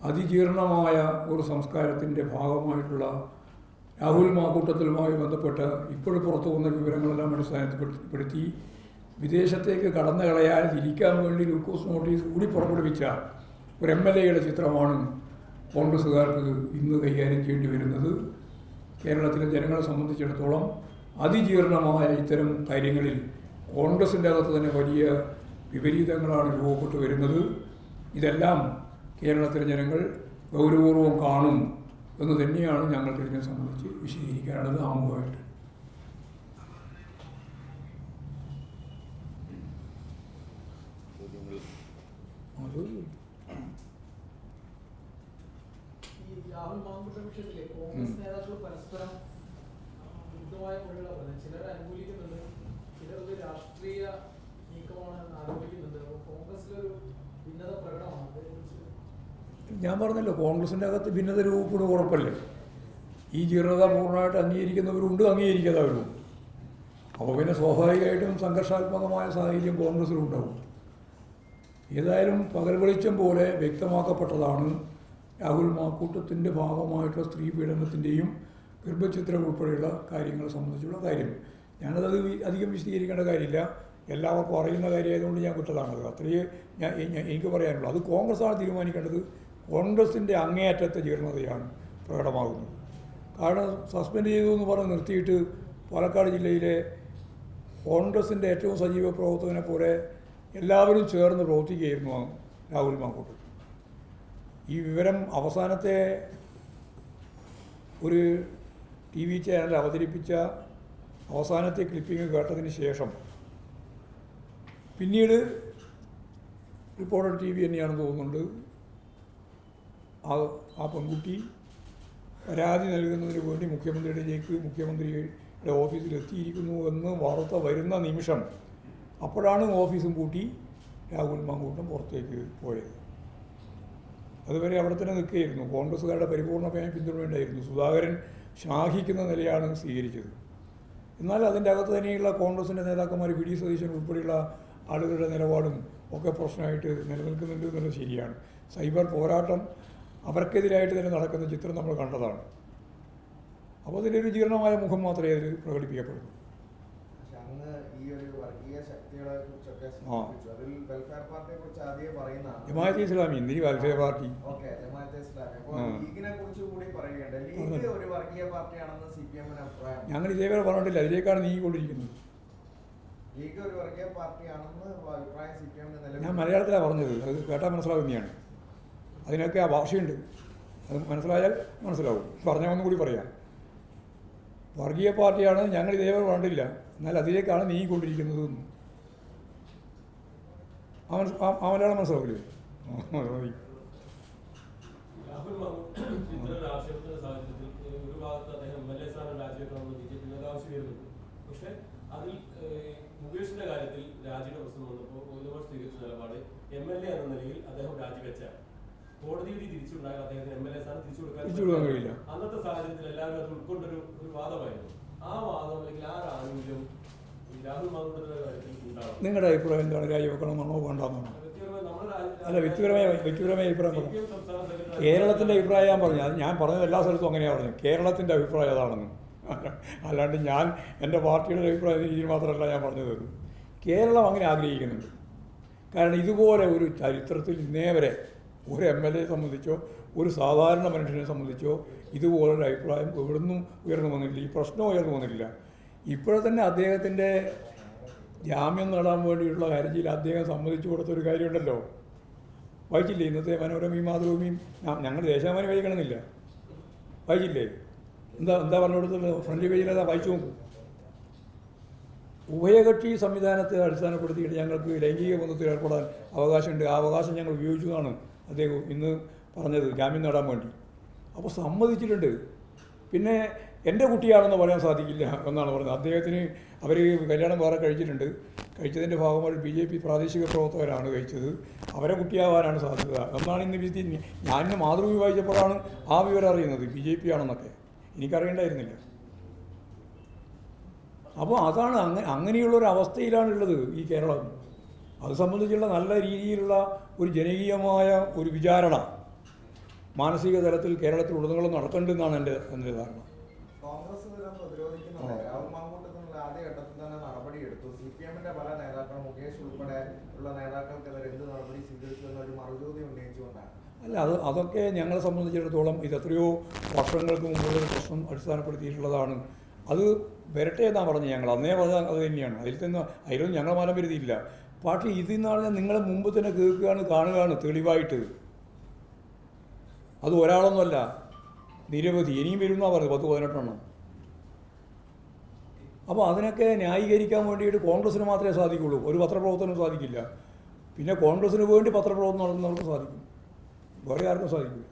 അതിജീർണമായ ഒരു സംസ്കാരത്തിൻ്റെ ഭാഗമായിട്ടുള്ള രാഹുൽ മാക്കൂട്ടത്തിലുമായി ബന്ധപ്പെട്ട് ഇപ്പോഴും പുറത്തു വന്ന വിവരങ്ങളെല്ലാം അടിസ്ഥാനപ്പെടുത്തി വിദേശത്തേക്ക് കടന്നു കളയാതിരിക്കാൻ വേണ്ടി ലൂക്കോസ് നോട്ടീസ് കൂടി പുറപ്പെടുവിച്ച ഒരു MLA-യുടെ ചിത്രമാണ് കോൺഗ്രസ്സുകാർക്ക് ഇന്ന് കൈകാര്യം ചെയ്യേണ്ടി വരുന്നത്. കേരളത്തിലെ ജനങ്ങളെ സംബന്ധിച്ചിടത്തോളം അതിജീർണമായ ഇത്തരം കാര്യങ്ങളിൽ കോൺഗ്രസിൻ്റെ അകത്ത് തന്നെ വലിയ വിപരീതങ്ങളാണ് രൂപപ്പെട്ടു വരുന്നത്. ഇതെല്ലാം കേരളത്തിലെ ജനങ്ങൾ ഗൗരവപൂർവ്വം കാണും എന്ന് തന്നെയാണ് ഞങ്ങൾക്ക് ഇതിനെ സംബന്ധിച്ച് വിശദീകരിക്കാനുള്ളത് ആമുഖമായിട്ട്. അത് രാഹുൽ മാങ്കൂട്ട വിഷയത്തിലെ കോൺഗ്രസ് നേതാക്കൾ പരസ്പരം വിരുദ്ധമായ മൊഴികളാണ് പറഞ്ഞത്. ചിലർ അനുകൂലിക്കുന്നുണ്ട്, ചിലർ ഒരു രാഷ്ട്രീയ നീക്കമാണ് ആരോപിക്കുന്നുണ്ട്. അപ്പോൾ കോൺഗ്രസിലൊരു ഭിന്നത പ്രകടമാണ്. ഞാൻ പറഞ്ഞല്ലോ, കോൺഗ്രസിൻ്റെ അകത്ത് ഭിന്നത രൂപപ്പെടും ഉറപ്പല്ലേ. ഈ ജീർണത പൂർണ്ണമായിട്ട് അംഗീകരിക്കുന്നവരുണ്ട്, അംഗീകരിക്കാത്തവരുണ്ട്. അപ്പോൾ പിന്നെ സ്വാഭാവികമായിട്ടും സംഘർഷാത്മകമായ സാഹചര്യം കോൺഗ്രസ്സിലുണ്ടാവും. ഏതായാലും പകൽ വെളിച്ചം പോലെ വ്യക്തമാക്കപ്പെട്ടതാണ് രാഹുൽ മാക്കൂട്ടത്തിൻ്റെ ഭാഗമായിട്ടുള്ള സ്ത്രീ പീഡനത്തിൻ്റെയും ഗർഭചിത്രം ഉൾപ്പെടെയുള്ള കാര്യങ്ങളെ സംബന്ധിച്ചുള്ള കാര്യം. ഞാനത് അധികം വിശദീകരിക്കേണ്ട കാര്യമില്ല, എല്ലാവർക്കും അറിയുന്ന കാര്യമായതുകൊണ്ട് ഞാൻ വിട്ടതാണത്. അത്രയേ എനിക്ക് പറയാനുള്ളൂ. അത് കോൺഗ്രസ്സാണ് തീരുമാനിക്കേണ്ടത്. കോൺഗ്രസിൻ്റെ അങ്ങേയറ്റത്തെ ജീർണതയാണ് പ്രകടമാകുന്നത്. കാരണം സസ്പെൻഡ് ചെയ്തു എന്ന് പറഞ്ഞ് നിർത്തിയിട്ട് പാലക്കാട് ജില്ലയിലെ കോൺഗ്രസിൻ്റെ ഏറ്റവും സജീവ പ്രവർത്തകനെ പോലെ എല്ലാവരും ചേർന്ന് പ്രവർത്തിക്കുകയായിരുന്നു രാഹുൽ മാങ്കൂട്ടം. ഈ വിവരം അവസാനത്തെ ഒരു TV ചാനൽ അവതരിപ്പിച്ച അവസാനത്തെ ക്ലിപ്പിംഗ് കേട്ടതിന് ശേഷം പിന്നീട് റിപ്പോർട്ടർ TV തന്നെയാണെന്ന് തോന്നുന്നുണ്ട്, ആ പെൺകുട്ടി പരാതി നൽകുന്നതിന് വേണ്ടി മുഖ്യമന്ത്രിയുടെ ഓഫീസിലെത്തിയിരിക്കുന്നു എന്ന് വാർത്ത വരുന്ന നിമിഷം അപ്പോഴാണ് ഓഫീസും പൂട്ടി രാഹുൽ മാങ്കൂട്ടം പുറത്തേക്ക് പോയത്. അതുവരെ അവിടെ തന്നെ നിൽക്കുകയായിരുന്നു. കോൺഗ്രസ്സുകാരുടെ പരിപൂർണമായ പിന്തുണയുണ്ടായിരുന്നു. സുധാകരൻ ശ്ലാഘിക്കുന്ന നിലയാണ് സ്വീകരിച്ചത്. എന്നാൽ അതിൻ്റെ അകത്ത് തന്നെയുള്ള കോൺഗ്രസിൻ്റെ നേതാക്കന്മാർ VD സതീശൻ ഉൾപ്പെടെയുള്ള ആളുകളുടെ നിലപാടും ഒക്കെ പ്രശ്നമായിട്ട് നിലനിൽക്കുന്നുണ്ട് എന്നുള്ളത് ശരിയാണ്. സൈബർ പോരാട്ടം അവർക്കെതിരായിട്ട് തന്നെ നടക്കുന്ന ചിത്രം നമ്മൾ കണ്ടതാണ്. അപ്പോൾ അതിലൊരു ജീർണമായ മുഖം മാത്രമേ അതിൽ പ്രകടിപ്പിക്കപ്പെടുന്നു. ജമാഅത്തെ ഇസ്ലാമി എന്തിന് വെൽഫെയർ പാർട്ടി? ഞങ്ങൾ ഇതേവരെ പറഞ്ഞിട്ടില്ല, അതിലേക്കാണ് നീങ്ങിക്കൊണ്ടിരിക്കുന്നത്. ഞാൻ മലയാളത്തിലാണ് പറഞ്ഞത്, അത് കേട്ടാൽ മനസ്സിലാവുന്നതാണ്. അതിനൊക്കെ ആ ഭാഷയുണ്ട്, അത് മനസ്സിലായാൽ മനസ്സിലാവും. പറഞ്ഞാൽ ഒന്നും കൂടി പറയാം. വർഗീയ പാർട്ടിയാണ് ഞങ്ങൾ ഇതേവരെ പറഞ്ഞിട്ടില്ല, എന്നാൽ അതിലേക്കാണ് നീങ്ങിക്കൊണ്ടിരിക്കുന്നത്. ആ മലയാളം മനസ്സിലാവില്ലേ? പക്ഷേ അതിൽ മുകേഷിന്റെ കാര്യത്തിൽ രാജിയുടെ പ്രശ്നം വന്നപ്പോൾ ഒരുപാട് സ്വീകരിച്ച നിലപാട് MLA എന്ന നിലയിൽ അദ്ദേഹം രാജിവെച്ചാണ്. കോടതി വിധി തിരിച്ചുണ്ടായാൽ അദ്ദേഹത്തിന് MLA സ്ഥാനം തിരിച്ചു കൊടുക്കാൻ കഴിയില്ല. അന്നത്തെ സാഹചര്യത്തിൽ എല്ലാവരും അത് ഉൾക്കൊണ്ടൊരു വാദമായിരുന്നു. ആ വാദം അല്ലെങ്കിൽ ആ ആനുകൂല്യം രാഹുൽ മാങ്കൂട്ടത്തിന്റെ കാര്യത്തിൽ ഉണ്ടാവും. നിങ്ങളുടെ അഭിപ്രായം എന്താണ്? രാജിവെക്കണമെന്നാണോ വേണ്ടാന്നാണോ? അല്ല, വ്യക്തിപരമായ അഭിപ്രായം പറഞ്ഞു. കേരളത്തിൻ്റെ അഭിപ്രായം ഞാൻ പറഞ്ഞു. ഞാൻ പറഞ്ഞത് എല്ലാ സ്ഥലത്തും അങ്ങനെയാണ് പറഞ്ഞത്. കേരളത്തിൻ്റെ അഭിപ്രായം അതാണെന്ന്. അല്ലാണ്ട് ഞാൻ എൻ്റെ പാർട്ടിയുടെ അഭിപ്രായ രീതിയിൽ മാത്രമല്ല ഞാൻ പറഞ്ഞത്. കേരളം അങ്ങനെ ആഗ്രഹിക്കുന്നുണ്ട്. കാരണം ഇതുപോലെ ഒരു ചരിത്രത്തിൽ ഇന്നേ വരെ ഒരു MLA സംബന്ധിച്ചോ ഒരു സാധാരണ മനുഷ്യനെ സംബന്ധിച്ചോ ഇതുപോലൊരു അഭിപ്രായം എവിടുന്നും ഉയർന്നു വന്നിട്ടില്ല. ഈ പ്രശ്നം ഉയർന്നു വന്നിട്ടില്ല. ഇപ്പോഴെ തന്നെ അദ്ദേഹത്തിൻ്റെ ജാമ്യം നേടാൻ വേണ്ടിയിട്ടുള്ള കാര്യത്തിൽ അദ്ദേഹം സമ്മതിച്ചു കൊടുത്തൊരു കാര്യമുണ്ടല്ലോ, വായിച്ചില്ലേ? ഇന്നത്തെ മനോരമയും മാതൃഭൂമിയും. ഞങ്ങൾ ദേശാഭിമാനി വായിക്കണമെന്നില്ല, വായിച്ചില്ലേ? എന്താ പറഞ്ഞു കൊടുത്തത്? ഫ്രണ്ട് പേജിൽ അതാ, വായിച്ചു നോക്കും. ഉഭയകക്ഷി സംവിധാനത്തെ അടിസ്ഥാനപ്പെടുത്തിയിട്ട് ഞങ്ങൾക്ക് ലൈംഗിക ബന്ധത്തിൽ ഏർപ്പെടാൻ അവകാശമുണ്ട്, ആ അവകാശം ഞങ്ങൾ ഉപയോഗിച്ചതാണ് അദ്ദേഹം ഇന്ന് പറഞ്ഞത്, ജാമ്യം നേടാൻ വേണ്ടി. അപ്പോൾ സമ്മതിച്ചിട്ടുണ്ട്. പിന്നെ എൻ്റെ കുട്ടിയാണെന്ന് പറയാൻ സാധിക്കില്ല എന്നാണ് പറഞ്ഞത്. അദ്ദേഹത്തിന് അവർ കല്യാണം വേറെ കഴിച്ചിട്ടുണ്ട്. കഴിച്ചതിൻ്റെ ഭാഗമായി BJP പ്രാദേശിക പ്രവർത്തകരാണ് കഴിച്ചത്. അവരെ കുട്ടിയാവാനാണ് സാധ്യത എന്നാണ് ഇന്ന് വിധി. ഞാൻ മാതൃഭൂമി വായിച്ചപ്പോഴാണ് ആ വിവരം അറിയുന്നത്, BJP ആണെന്നൊക്കെ. എനിക്കറിയേണ്ടായിരുന്നില്ല. അപ്പോൾ അതാണ് അങ്ങനെയുള്ളൊരു അവസ്ഥയിലാണുള്ളത് ഈ കേരളം. അത് സംബന്ധിച്ചുള്ള നല്ല രീതിയിലുള്ള ഒരു ജനകീയമായ ഒരു വിചാരണ മാനസിക തലത്തിൽ കേരളത്തിലുടനീളം നടക്കേണ്ടതെന്നാണ് എൻ്റെ ധാരണ. കോൺഗ്രസ് ഇതിനെ പ്രതിരോധിക്കുന്നുണ്ട്. രാഹുൽ മാങ്കൂട്ടത്തിനുള്ള ആദ്യ ഘട്ടത്തിൽ തന്നെ നടപടിയെടുത്തു. CPM-ന്റെ പല നേതാക്കൾ, മുകേഷ് ഉൾപ്പെടെ ഉള്ള നേതാക്കൾക്കെതിരെ എന്ത് നടപടി സ്വീകരിച്ചു എന്നൊരു മറുചോദ്യം ഉന്നയിച്ചുകൊണ്ടാണ്. അല്ല, അതൊക്കെ ഞങ്ങളെ സംബന്ധിച്ചിടത്തോളം ഇത് എത്രയോ വർഷങ്ങൾക്ക് മുമ്പുള്ളൊരു പ്രശ്നം അടിസ്ഥാനപ്പെടുത്തിയിട്ടുള്ളതാണ്. അത് വരട്ടെ എന്നാണ് പറഞ്ഞത്. ഞങ്ങൾ അന്നേ പറഞ്ഞാൽ അത് തന്നെയാണ്. അതിലൊന്നും ഞങ്ങൾ മാനം വരുത്തിയില്ല. പക്ഷേ ഇതെന്ന് പറഞ്ഞാൽ നിങ്ങളെ മുമ്പ് തന്നെ കേൾക്കുകയാണ്, കാണുകയാണ് തെളിവായിട്ട്. അത് ഒരാളൊന്നുമല്ല, നിരവധി ഇനിയും വരുമെന്നാണ് പറഞ്ഞത്, 10-18 എണ്ണം. അപ്പോൾ അതിനൊക്കെ ന്യായീകരിക്കാൻ വേണ്ടിയിട്ട് കോൺഗ്രസ്സിന് മാത്രമേ സാധിക്കുള്ളൂ, ഒരു പത്രപ്രവർത്തനം സാധിക്കില്ല. പിന്നെ കോൺഗ്രസ്സിന് വേണ്ടി പത്രപ്രവർത്തനം നടത്തുന്നവർക്ക് സാധിക്കും, വേറെ ആർക്കും സാധിക്കില്ല.